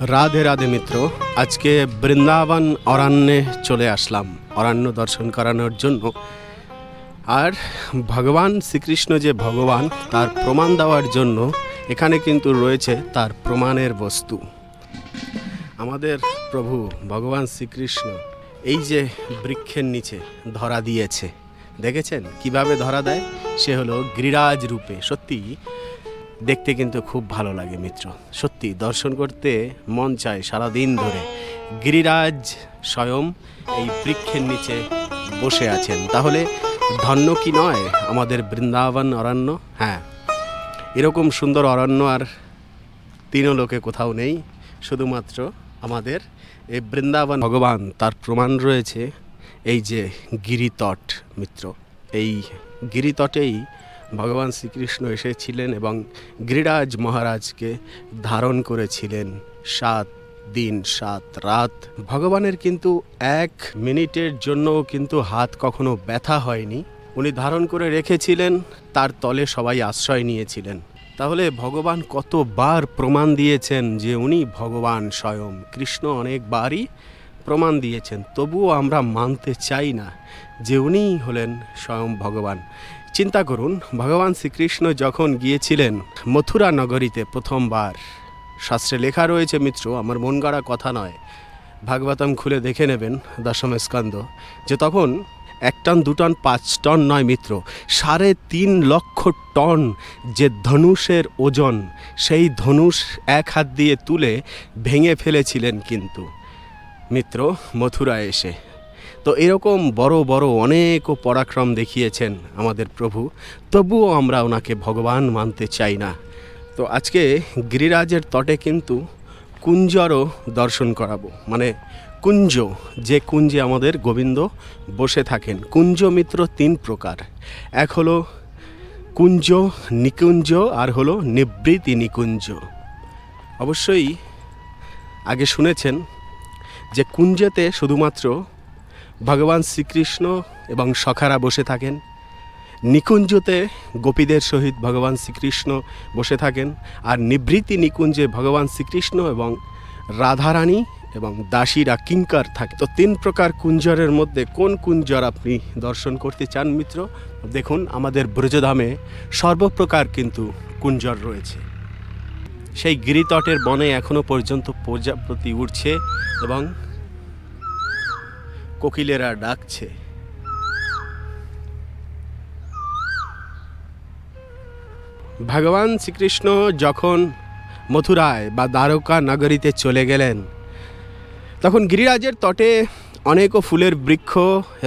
রাধে রাধে মিত্র, আজকে বৃন্দাবন অরণ্যে চলে আসলাম অরণ্য দর্শন করানোর জন্য। আর ভগবান শ্রীকৃষ্ণ যে ভগবান তার প্রমাণ দেওয়ার জন্য এখানে কিন্তু রয়েছে তার প্রমাণের বস্তু। আমাদের প্রভু ভগবান শ্রীকৃষ্ণ এই যে বৃক্ষের নিচে ধরা দিয়েছে, দেখেছেন কিভাবে ধরা দেয়? সে হলো গিরিরাজ রূপে। সত্যি দেখতে কিন্তু খুব ভালো লাগে মিত্র, সত্যি দর্শন করতে মন চায় সারাদিন ধরে। গিরিরাজ স্বয়ং এই বৃক্ষের নিচে বসে আছেন, তাহলে ধন্য কি নয় আমাদের বৃন্দাবন অরণ্য? হ্যাঁ, এরকম সুন্দর অরণ্য আর তিন লোকে কোথাও নেই, শুধুমাত্র আমাদের এই বৃন্দাবন। ভগবান তার প্রমাণ রয়েছে এই যে গিরিতট মিত্র। এই গিরিতটেই ভগবান শ্রীকৃষ্ণ এসেছিলেন এবং গিরিরাজ মহারাজকে ধারণ করেছিলেন 7 দিন 7 রাত। ভগবানের কিন্তু 1 মিনিটের জন্যও কিন্তু হাত কখনো ব্যথা হয়নি, উনি ধারণ করে রেখেছিলেন, তার তলে সবাই আশ্রয় নিয়েছিলেন। তাহলে ভগবান কতবার প্রমাণ দিয়েছেন যে উনি ভগবান স্বয়ং। কৃষ্ণ অনেকবারই প্রমাণ দিয়েছেন, তবুও আমরা মানতে চাই না যে উনি হলেন স্বয়ং ভগবান। চিন্তা করুন, ভগবান শ্রীকৃষ্ণ যখন গিয়েছিলেন মথুরা নগরীতে প্রথমবার, শাস্ত্রে লেখা রয়েছে মিত্র, আমার মন গড়া কথা নয়, ভাগবতম খুলে দেখে নেবেন 10ম স্কন্ধ, যে তখন 1 টন 2 টন 5 টন নয় মিত্র, 3.5 লক্ষ টন যে ধনুষের ওজন, সেই ধনুষ এক হাত দিয়ে তুলে ভেঙে ফেলেছিলেন কিন্তু মিত্র মথুরায় এসে। তো এরকম বড় বড় অনেক পরাক্রম দেখিয়েছেন আমাদের প্রভু, তবুও আমরা ওনাকে ভগবান মানতে চাই না। তো আজকে গিরিরাজের তটে কিন্তু কুঞ্জরও দর্শন করাবো, মানে কুঞ্জ, যে কুঞ্জে আমাদের গোবিন্দ বসে থাকেন। কুঞ্জ মিত্র 3 প্রকার, এক হলো কুঞ্জ, নিকুঞ্জ, আর হলো নিবৃতি নিকুঞ্জ। অবশ্যই আগে শুনেছেন যে কুঞ্জেতে শুধুমাত্র ভগবান শ্রীকৃষ্ণ এবং সখারা বসে থাকেন, নিকুঞ্জতে গোপীদের সহিত ভগবান শ্রীকৃষ্ণ বসে থাকেন, আর নিবৃতি নিকুঞ্জে ভগবান শ্রীকৃষ্ণ এবং রাধারানী এবং দাসীরা কিঙ্কর থাকে। তো 3 প্রকার কুঞ্জরের মধ্যে কোন কুঞ্জর আপনি দর্শন করতে চান মিত্র? দেখুন, আমাদের ব্রজধামে সর্বপ্রকার কিন্তু কুঞ্জর রয়েছে। সেই গিরিতটের বনে এখনো পর্যন্ত প্রজাপতি উড়ছে এবং কোকিলেরা ডাকছে। ভগবান শ্রীকৃষ্ণ যখন মথুরায় বা দ্বারকা নগরীতে চলে গেলেন, তখন গিরিরাজের তটে অনেক ফুলের বৃক্ষ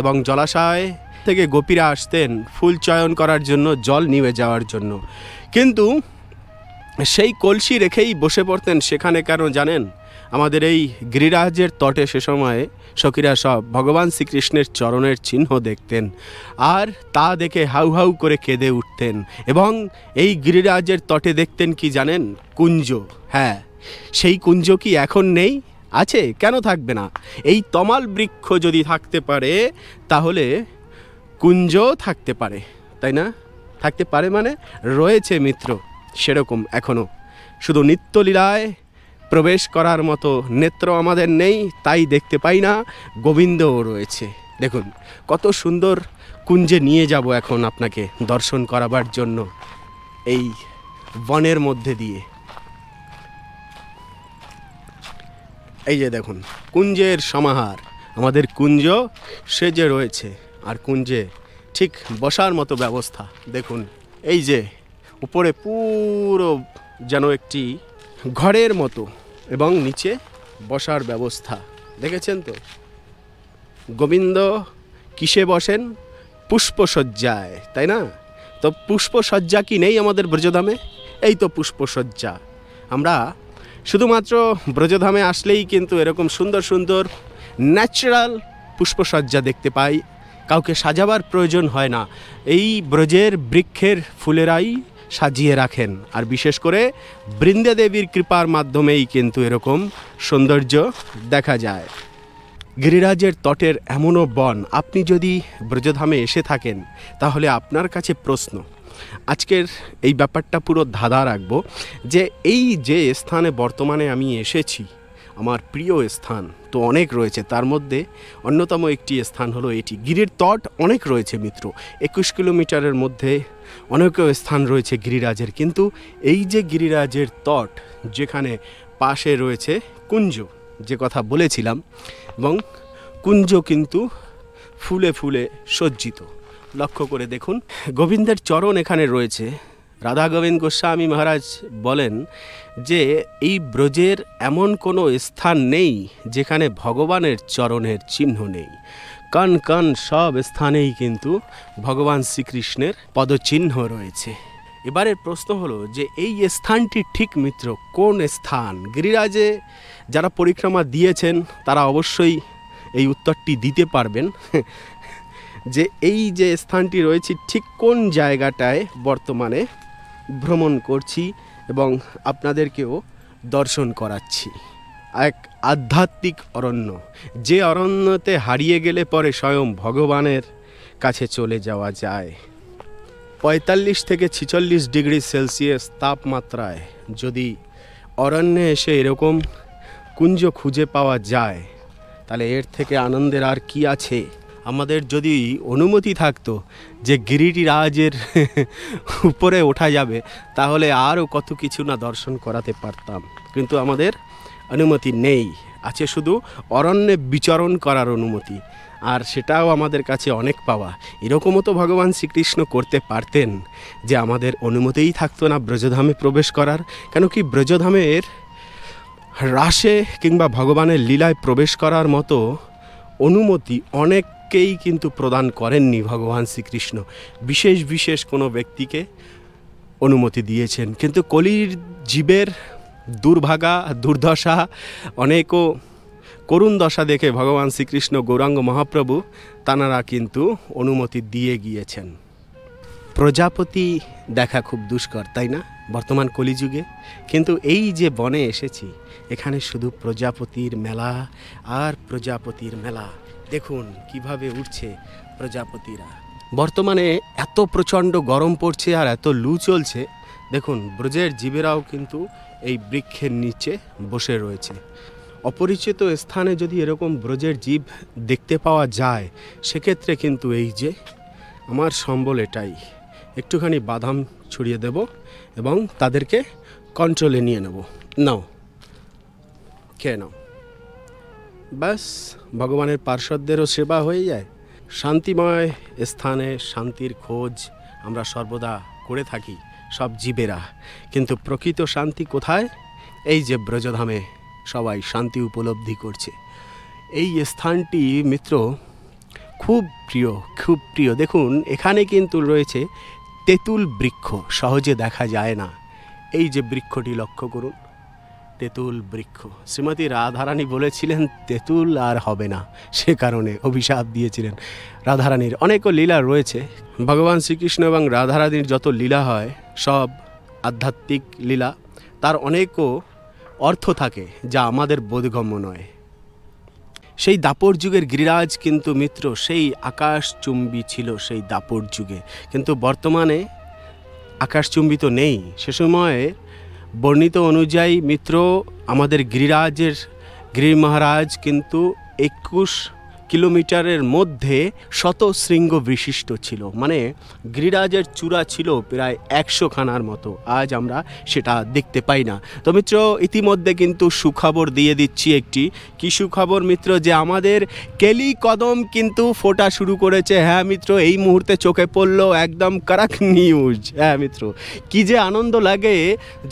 এবং জলাশয় থেকে গোপীরা আসতেন ফুল চয়ন করার জন্য, জল নিয়ে যাওয়ার জন্য, কিন্তু সেই কলসি রেখেই বসে পড়তেন সেখানে। কেন জানেন? আমাদের এই গিরিরাজের তটে সে সময়ে সখীরা সব ভগবান শ্রীকৃষ্ণের চরণের চিহ্ন দেখতেন, আর তা দেখে হাউ হাউ করে কেঁদে উঠতেন। এবং এই গিরিরাজের তটে দেখতেন কি জানেন? কুঞ্জ। হ্যাঁ, সেই কুঞ্জ কি এখন নেই? আছে, কেন থাকবে না? এই তমাল বৃক্ষ যদি থাকতে পারে তাহলে কুঞ্জ থাকতে পারে, তাই না? থাকতে পারে মানে রয়েছে মিত্র সেরকম এখনো, শুধু নিত্যলীলায় প্রবেশ করার মতো নেত্র আমাদের নেই, তাই দেখতে পাই না। গোবিন্দও রয়েছে। দেখুন কত সুন্দর কুঞ্জে নিয়ে যাব এখন আপনাকে দর্শন করাবার জন্য, এই বনের মধ্যে দিয়ে। এই যে দেখুন কুঞ্জের সমাহার, আমাদের কুঞ্জ সেজে রয়েছে, আর কুঞ্জে ঠিক বসার মতো ব্যবস্থা। দেখুন এই যে উপরে পুরো যেন একটি ঘরের মতো, এবং নিচে বসার ব্যবস্থা, দেখেছেন তো? গোবিন্দ কিসে বসেন? পুষ্পসজ্জায়, তাই না? তো পুষ্পসজ্জা কি নেই আমাদের ব্রজধামে? এই তো পুষ্পসজ্জা। আমরা শুধুমাত্র ব্রজধামে আসলেই কিন্তু এরকম সুন্দর সুন্দর ন্যাচারাল পুষ্পসজ্জা দেখতে পাই, কাউকে সাজাবার প্রয়োজন হয় না। এই ব্রজের বৃক্ষের ফুলেরাই সাজিয়ে রাখেন, আর বিশেষ করে বৃন্দা দেবীর কৃপার মাধ্যমেই কিন্তু এরকম সৌন্দর্য দেখা যায়। গিরিরাজের তটের এমনও বন, আপনি যদি ব্রজধামে এসে থাকেন তাহলে আপনার কাছে প্রশ্ন, আজকের এই ব্যাপারটা পুরো ধাঁধা রাখবো, যে এই যে স্থানে বর্তমানে আমি এসেছি আমার প্রিয় স্থান তো অনেক রয়েছে, তার মধ্যে অন্যতম একটি স্থান হলো এটি। গিরির তট অনেক রয়েছে মিত্র, 21 কিলোমিটারের মধ্যে অনেক স্থান রয়েছে গিরিরাজের, কিন্তু এই যে গিরিরাজের তট যেখানে পাশে রয়েছে কুঞ্জ, যে কথা বলেছিলাম, এবং কুঞ্জ কিন্তু ফুলে ফুলে সজ্জিত। লক্ষ্য করে দেখুন, গোবিন্দের চরণ এখানে রয়েছে। রাধা গোবিন্দ গোস্বামী মহারাজ বলেন যে এই ব্রজের এমন কোনো স্থান নেই যেখানে ভগবানের চরণের চিহ্ন নেই। কণ কণ সব স্থানেই কিন্তু ভগবান শ্রীকৃষ্ণের পদচিহ্ন রয়েছে। এবারের প্রশ্ন হলো যে এই স্থানটি ঠিক মিত্র কোন স্থান? গিরিরাজে যারা পরিক্রমা দিয়েছেন তারা অবশ্যই এই উত্তরটি দিতে পারবেন যে এই যে স্থানটি রয়েছে ঠিক কোন জায়গাটায় বর্তমানে ভ্রমণ করছি এবং আপনাদেরকেও দর্শন করাচ্ছি। এক আধ্যাত্মিক অরণ্য, যে অরণ্যতে হারিয়ে গেলে পরে স্বয়ং ভগবানের কাছে চলে যাওয়া যায়। 45 থেকে 46 ডিগ্রি সেলসিয়াস তাপমাত্রায় যদি অরণ্যে এসে এরকম কুঞ্জ খুঁজে পাওয়া যায় তাহলে এর থেকে আনন্দের আর কি আছে। আমাদের যদি অনুমতি থাকতো যে গিরিরাজের উপরে ওঠা যাবে তাহলে আরও কত কিছু না দর্শন করাতে পারতাম, কিন্তু আমাদের অনুমতি নেই, আছে শুধু অরণ্যে বিচরণ করার অনুমতি, আর সেটাও আমাদের কাছে অনেক পাওয়া। এরকমও তো ভগবান শ্রীকৃষ্ণ করতে পারতেন যে আমাদের অনুমতিই থাকতো না ব্রজধামে প্রবেশ করার। কেন কি ব্রজধামের রাসে কিংবা ভগবানের লীলায় প্রবেশ করার মতো অনুমতি অনেককেই কিন্তু প্রদান করেননি ভগবান শ্রীকৃষ্ণ। বিশেষ বিশেষ কোনো ব্যক্তিকে অনুমতি দিয়েছেন, কিন্তু কলির জীবের দুর্ভাগা দুর্দশা অনেকও করুণ দশা দেখে ভগবান শ্রীকৃষ্ণ গৌরাঙ্গ মহাপ্রভু তাঁরা কিন্তু অনুমতি দিয়ে গিয়েছেন। প্রজাপতি দেখা খুব দুষ্কর, তাই না, বর্তমান কলিযুগে? কিন্তু এই যে বনে এসেছি এখানে শুধু প্রজাপতির মেলা আর প্রজাপতির মেলা। দেখুন কিভাবে উঠছে প্রজাপতিরা। বর্তমানে এত প্রচণ্ড গরম পড়ছে আর এত লু চলছে, দেখুন ব্রজের জীবেরাও কিন্তু এই বৃক্ষের নিচে বসে রয়েছে। অপরিচিত স্থানে যদি এরকম ব্রজের জীব দেখতে পাওয়া যায় সেক্ষেত্রে কিন্তু এই যে আমার সম্বল এটাই, একটুখানি বাদাম ছড়িয়ে দেব এবং তাদেরকে কন্ট্রোলে নিয়ে নেব। নাও, খেয়ে নাও, ব্যাস ভগবানের পার্শ্বদেরও সেবা হয়ে যায়। শান্তিময় স্থানে শান্তির খোঁজ আমরা সর্বদা করে থাকি সব জীবেরা, কিন্তু প্রকৃত শান্তি কোথায়? এই যে ব্রজধামে সবাই শান্তি উপলব্ধি করছে। এই স্থানটি মিত্র খুব প্রিয়, খুব প্রিয়। দেখুন এখানে কিন্তু রয়েছে তেঁতুল বৃক্ষ, সহজে দেখা যায় না। এই যে বৃক্ষটি লক্ষ্য করুন, তেঁতুল বৃক্ষ। শ্রীমতী রাধারানী বলেছিলেন তেঁতুল আর হবে না, সে কারণে অভিশাপ দিয়েছিলেন। রাধারানীর অনেকও লীলা রয়েছে। ভগবান শ্রীকৃষ্ণ এবং রাধারানীর যত লীলা হয় সব আধ্যাত্মিক লীলা, তার অনেকও অর্থ থাকে যা আমাদের বোধগম্য নয়। সেই দাপর যুগের গিরিরাজ কিন্তু মিত্র সেই আকাশচুম্বী ছিল সেই দাপর যুগে, কিন্তু বর্তমানে আকাশচুম্বী তো নেই। সে সময়ে বর্ণিত অনুযায়ী মিত্র আমাদের গিরি মহারাজ কিন্তু 21 কিলোমিটারের মধ্যে শতশৃঙ্গ বিশিষ্ট ছিল, মানে গিরিরাজের চূড়া ছিল প্রায় 100 খানার মতো। আজ আমরা সেটা দেখতে পাই না। তো মিত্র ইতিমধ্যে কিন্তু সুখবর দিয়ে দিচ্ছি একটি। কি সুখবর মিত্র? যে আমাদের কেলি কদম কিন্তু ফোটা শুরু করেছে। হ্যাঁ মিত্র, এই মুহূর্তে চোখে পড়লো একদম কারেক্ট নিউজ। হ্যাঁ মিত্র, কি যে আনন্দ লাগে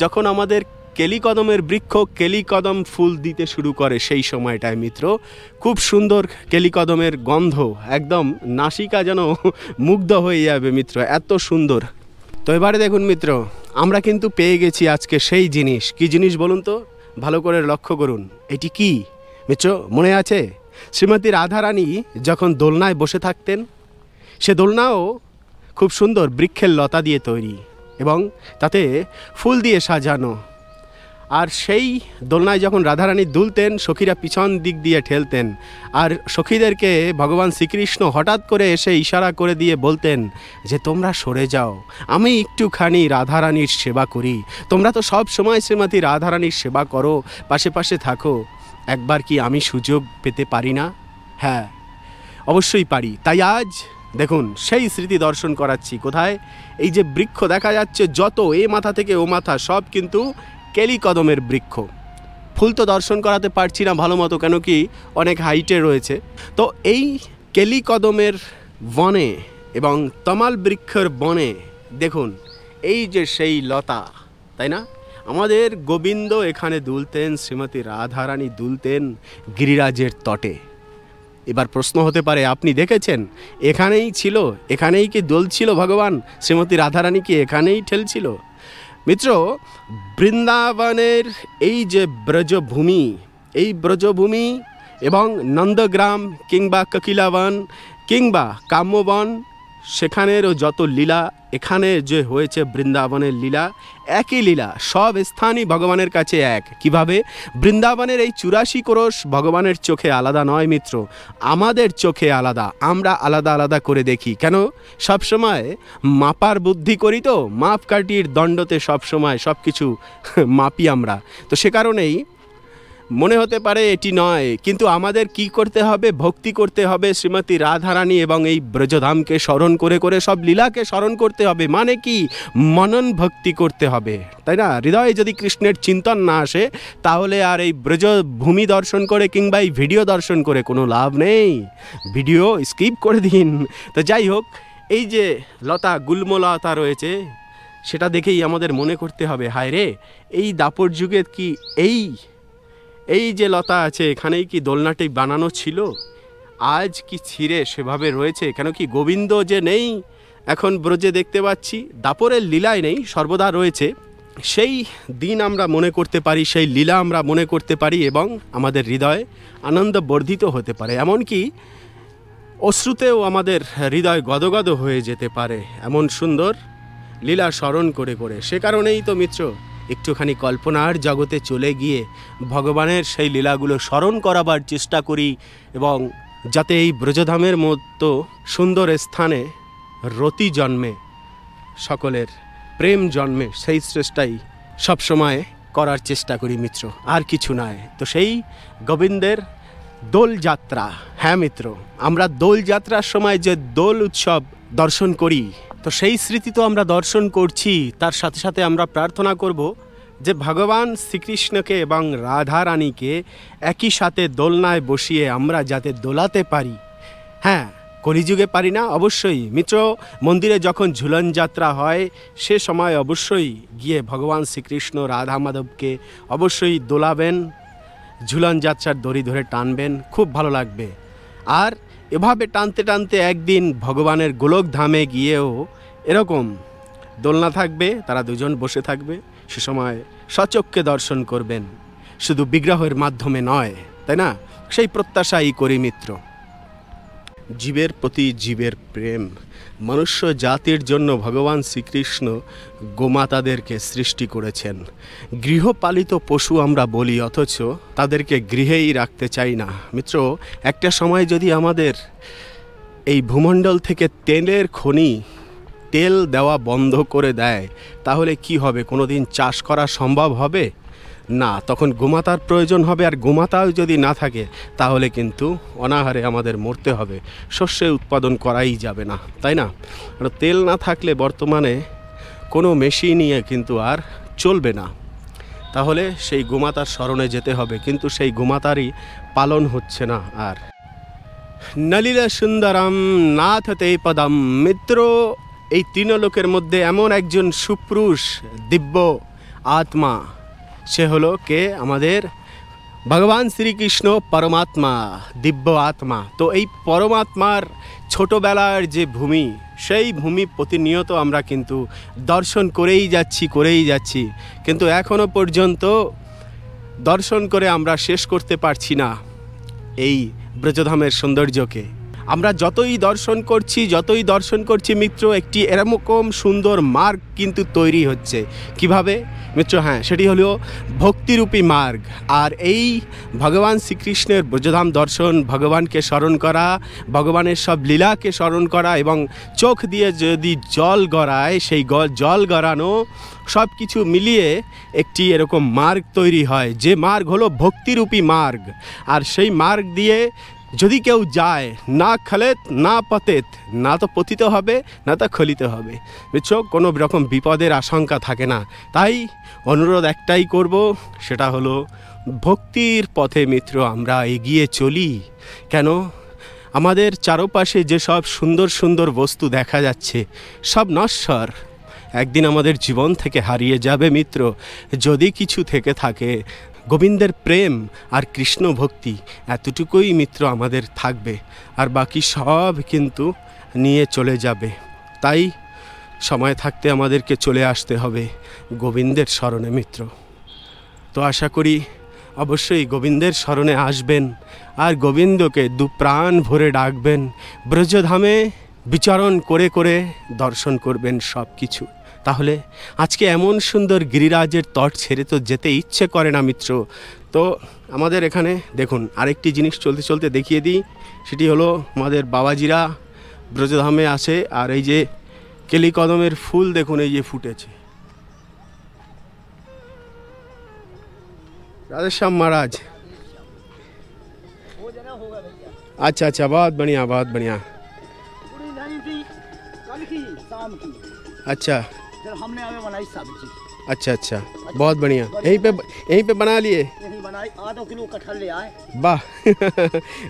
যখন আমাদের কেলিকদমের বৃক্ষ কেলিকদম ফুল দিতে শুরু করে। সেই সময়টায় মিত্র খুব সুন্দর কেলিকদমের গন্ধ, একদম নাসিকা যেন মুগ্ধ হয়ে যাবে মিত্র, এত সুন্দর। তো এবারে দেখুন মিত্র, আমরা কিন্তু পেয়ে গেছি আজকে সেই জিনিস। কি জিনিস বলুন তো, ভালো করে লক্ষ্য করুন। এটি কি মিত্র মনে আছে? শ্রীমতী রাধারানী যখন দোলনায় বসে থাকতেন, সে দোলনাও খুব সুন্দর বৃক্ষের লতা দিয়ে তৈরি এবং তাতে ফুল দিয়ে সাজানো। আর সেই দোলনায় যখন রাধারানী দুলতেন, সখীরা পিছন দিক দিয়ে ঠেলতেন। আর সখীদেরকে ভগবান শ্রীকৃষ্ণ হঠাৎ করে এসে ইশারা করে দিয়ে বলতেন যে তোমরা সরে যাও, আমি একটুখানি রাধারানীর সেবা করি। তোমরা তো সব সময় শ্রীমতী রাধারানীর সেবা করো, পাশে পাশে থাকো। একবার কি আমি সুযোগ পেতে পারি না? হ্যাঁ, অবশ্যই পারি। তাই আজ দেখুন সেই স্মৃতি দর্শন করাচ্ছি। কোথায়? এই যে বৃক্ষ দেখা যাচ্ছে, যত এ মাথা থেকে ও মাথা সব কিন্তু কেলি কদমের বৃক্ষ। ফুল তো দর্শন করাতে পারছি না ভালো মতো, কেন কি অনেক হাইটে রয়েছে। তো এই কেলি কদমের বনে এবং তমাল বৃক্ষের বনে দেখুন এই যে সেই লতা, তাই না? আমাদের গোবিন্দ এখানে দুলতেন, শ্রীমতী রাধারানী দুলতেন গিরিরাজের তটে। এবার প্রশ্ন হতে পারে, আপনি দেখেছেন? এখানেই ছিল, এখানেই কি দোলছিল ভগবান? শ্রীমতী রাধারানী কি এখানেই ঠেলছিল? মিত্র, বৃন্দাবনের এই যে ব্রজভূমি, এই ব্রজভূমি এবং নন্দগ্রাম কিংবা ককিলাবন কিংবা কাম্যবন, সেখানেরও যত লীলা, এখানে যে হয়েছে বৃন্দাবনের লীলা, একই লীলা, সব স্থানই ভগবানের কাছে এক। কিভাবে? বৃন্দাবনের এই 84 ক্রোশ ভগবানের চোখে আলাদা নয় মিত্র, আমাদের চোখে আলাদা। আমরা আলাদা আলাদা করে দেখি। কেন? সবসময় মাপার বুদ্ধি করি, তো মাপকাঠির দণ্ডতে সবসময় সব কিছু মাপি আমরা। তো সে কারণেই মনে হতে পারে এটি নয়, কিন্তু আমাদের কি করতে হবে? ভক্তি করতে হবে শ্রীমতী রাধারানী এবং এই ব্রজধামকে স্মরণ করে করে সব লীলাকে স্মরণ করতে হবে। মানে কি? মনন ভক্তি করতে হবে, তাই না? হৃদয়ে যদি কৃষ্ণের চিন্তন না আসে, তাহলে আর এই ব্রজভূমি দর্শন করে কিংবা এই ভিডিও দর্শন করে কোনো লাভ নেই। ভিডিও স্কিপ করে দিন। তো যাই হোক, এই যে লতা, গুল্মলতা রয়েছে, সেটা দেখেই আমাদের মনে করতে হবে, হায় রে, এই দাপর যুগে কি এই যে লতা আছে, এখানেই কি দোলনাটি বানানো ছিল? আজ কি ছিঁড়ে সেভাবে রয়েছে? কেন কি গোবিন্দ যে নেই এখন ব্রজে দেখতে পাচ্ছি, দাপরের লীলায় নেই, সর্বদা রয়েছে। সেই দিন আমরা মনে করতে পারি, সেই লীলা আমরা মনে করতে পারি এবং আমাদের হৃদয় আনন্দ বর্ধিত হতে পারে। এমনকি অশ্রুতেও আমাদের হৃদয় গদগদ হয়ে যেতে পারে, এমন সুন্দর লীলা স্মরণ করে করে। সে কারণেই তো মিত্র, একটুখানি কল্পনার জগতে চলে গিয়ে ভগবানের সেই লীলাগুলো স্মরণ করাবার চেষ্টা করি, এবং যাতে এই ব্রজধামের মতো সুন্দর স্থানে রতি জন্মে, সকলের প্রেম জন্মে, সেই চেষ্টাই সবসময় করার চেষ্টা করি মিত্র, আর কিছু নয়। তো সেই গোবিন্দের দোলযাত্রা, হ্যাঁ মিত্র, আমরা দোলযাত্রার সময় যে দোল উৎসব দর্শন করি, তো সেই স্মৃতি তো আমরা দর্শন করছি, তার সাথে সাথে আমরা প্রার্থনা করব যে ভগবান শ্রীকৃষ্ণকে এবং রাধারানীকে একই সাথে দোলনায় বসিয়ে আমরা যাতে দোলাতে পারি। হ্যাঁ, কলিযুগে পারি না অবশ্যই মিত্র, মন্দিরে যখন ঝুলন যাত্রা হয় সে সময় অবশ্যই গিয়ে ভগবান শ্রীকৃষ্ণ রাধা মাধবকে অবশ্যই দোলাবেন, ঝুলন যাত্রার দড়ি ধরে টানবেন, খুব ভালো লাগবে। আর এভাবে টানতে টানতে একদিন ভগবানের গোলক ধামে গিয়েও এরকম দোলনা থাকবে, তারা দুজন বসে থাকবে, সে সময় সচক্ষে দর্শন করবেন, শুধু বিগ্রহের মাধ্যমে নয়, তাই না? সেই প্রত্যাশাই করি মিত্র। জীবের প্রতি জীবের প্রেম, মনুষ্য জাতির জন্য ভগবান শ্রীকৃষ্ণ গোমাতাদেরকে সৃষ্টি করেছেন। গৃহপালিত পশু আমরা বলি, অথচ তাদেরকে গৃহেই রাখতে চাই না মিত্র। একটা সময় যদি আমাদের এই ভূমণ্ডল থেকে তেলের খনি, তেল দেওয়া বন্ধ করে দেয়, তাহলে কি হবে? কোনো দিন চাষ করা সম্ভব হবে না, তখন গোমাতার প্রয়োজন হবে। আর গোমাতাও যদি না থাকে, তাহলে কিন্তু অনাহারে আমাদের মরতে হবে, শস্য উৎপাদন করাই যাবে না, তাই না? তেল না থাকলে বর্তমানে কোনো মেশিনিয়ে কিন্তু আর চলবে না। তাহলে সেই গোমাতার শরণে যেতে হবে, কিন্তু সেই গোমাতারই পালন হচ্ছে না আর। নলিল সুন্দরম নাথ তে পদম। মিত্র, এই তিন লোকের মধ্যে এমন একজন সুপুরুষ দিব্য আত্মা, সে হলো কে? আমাদের ভগবান শ্রীকৃষ্ণ পরমাত্মা, দিব্য আত্মা। তো এই পরমাত্মার ছোটোবেলার যে ভূমি, সেই ভূমি প্রতিনিয়ত আমরা কিন্তু দর্শন করেই যাচ্ছি, কিন্তু এখনও পর্যন্ত দর্শন করে আমরা শেষ করতে পারছি না এই ব্রজধামের সৌন্দর্যকে। আমরা যতই দর্শন করছি মিত্র, একটি এরকম সুন্দর মার্গ কিন্তু তৈরি হচ্ছে। কিভাবে মিত্র? হ্যাঁ, সেটি হলো ভক্তিরূপী মার্গ। আর এই ভগবান শ্রীকৃষ্ণের ব্রজধাম দর্শন, ভগবানকে স্মরণ করা, ভগবানের সব লীলাকে স্মরণ করা এবং চোখ দিয়ে যদি জল গড়ায়, সেই জল গড়ানো সব কিছু মিলিয়ে একটি এরকম মার্গ তৈরি হয়, যে মার্গ হলো ভক্তিরূপী মার্গ। আর সেই মার্গ দিয়ে যদি কেউ যায়, না খলেত না পতেত, না তো পতিত হবে না তো খলিত হবে, বুঝছো? কোনো রকম বিপদের আশঙ্কা থাকে না। তাই অনুরোধ একটাই করব, সেটা হলো ভক্তির পথে মিত্র আমরা এগিয়ে চলি। কেন? আমাদের চারপাশে যেসব সুন্দর সুন্দর বস্তু দেখা যাচ্ছে সব নশ্বর, একদিন আমাদের জীবন থেকে হারিয়ে যাবে মিত্র। যদি কিছু থেকে থাকে গোবিন্দের প্রেম আর কৃষ্ণ ভক্তি, এতটুকুই মিত্র আমাদের থাকবে, আর বাকি সব কিন্তু নিয়ে চলে যাবে। তাই সময় থাকতে আমাদেরকে চলে আসতে হবে গোবিন্দের শরণে মিত্র। তো আশা করি অবশ্যই গোবিন্দের শরণে আসবেন আর গোবিন্দকে দুপ্রাণ ভরে ডাকবেন, ব্রজধামে বিচরণ করে করে দর্শন করবেন সব কিছু। তাহলে আজকে এমন সুন্দর গিরিরাজের তট ছেড়ে তো যেতে ইচ্ছে করে না মিত্র। তো আমাদের এখানে দেখুন আরেকটি জিনিস চলতে চলতে দেখিয়ে দিই, সেটি হলো আমাদের বাবাজিরা ব্রজধামে আসে, আর এই যে কেলি কদমের ফুল দেখুন এই যে ফুটেছে। राधेश्याम महाराज, अच्छा अच्छा, बहुत बढ़िया बहुत बढ़िया। कल की शाम की, अच्छा जब हमने हमें बनाई सब्जी। अच्छा अच्छा, बहुत बढ़िया। यहीं पे बना लिए? यही बनाई, आधा किलो कटहल ले आए। वाह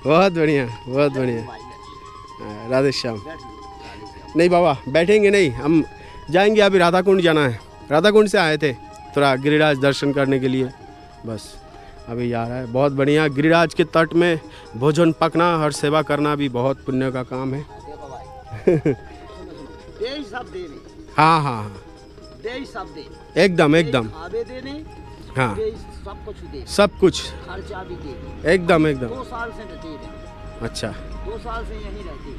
बहुत बढ़िया बहुत बढ़िया। राधेश्याम। नहीं बाबा बैठेंगे नहीं, हम जाएंगे, अभी राधा कुंड जाना है। राधा कुंड से आए थे थोड़ा गिरिराज दर्शन करने के लिए, बस अभी जा रहा है। बहुत बढ़िया। गिरिराज के तट में भोजन पकना और सेवा करना भी बहुत पुण्य का काम है। सब देने। हाँ हाँ हाँ, सब दे, एकदम एकदम। खावे देने, हाँ सब कुछ दे, सब कुछ खर्चा भी दे, एकदम एकदम। 2 साल से रहते हैं। अच्छा, 2 साल से यहीं रहते।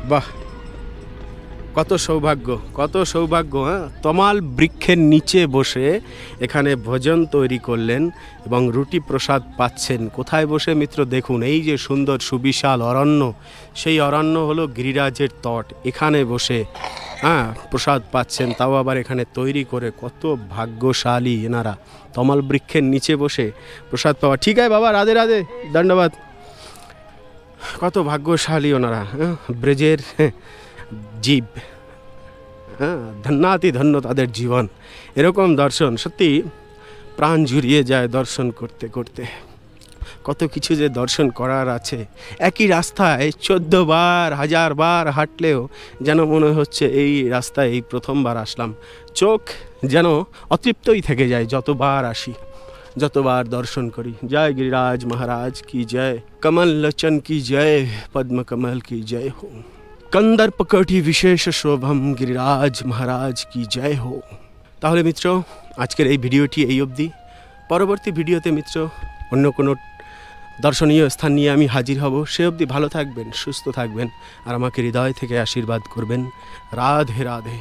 বাহ, কত সৌভাগ্য কত সৌভাগ্য। হ্যাঁ, তমাল বৃক্ষের নিচে বসে এখানে ভোজন তৈরি করলেন এবং রুটি প্রসাদ পাচ্ছেন। কোথায় বসে মিত্র? দেখুন এই যে সুন্দর সুবিশাল অরণ্য, সেই অরণ্য হলো গিরিরাজের তট। এখানে বসে হ্যাঁ প্রসাদ পাচ্ছেন, তাও আবার এখানে তৈরি করে। কত ভাগ্যশালী এনারা, তমাল বৃক্ষের নিচে বসে প্রসাদ পাওয়া। ঠিক আছে বাবা, রাধে রাধে, দণ্ডবাদ। কত ভাগ্যশালী ওনারা, হ্যাঁ, ব্রজের জীব। হ্যাঁ, ধন্যাতি ধন্য তাদের জীবন। এরকম দর্শন সত্যি প্রাণ জুড়িয়ে যায় দর্শন করতে করতে। কত কিছু যে দর্শন করার আছে। একই রাস্তায় 14 বার 1000 বার হাঁটলেও যেন মনে হচ্ছে এই রাস্তায় এই প্রথমবার আসলাম। চোখ যেন অতৃপ্তই থেকে যায় যতবার আসি, যতবার দর্শন করি। জয় गिरिराज महाराज की जय, कमल लोचन की जय, पद्म कमल की जय हो, कंदर्प कटी विशेष शोभम गिरिराज महाराज की जय हो। তাহলে মিত্র আজকের এই ভিডিওটি এই অবধি। পরবর্তী ভিডিওতে মিত্র অন্য কোনো দর্শনীয় স্থান নিয়ে আমি হাজির হব। সে অবধি ভালো থাকবেন, সুস্থ থাকবেন আর আমাকে হৃদয় থেকে আশীর্বাদ করবেন। রাধে রাধে।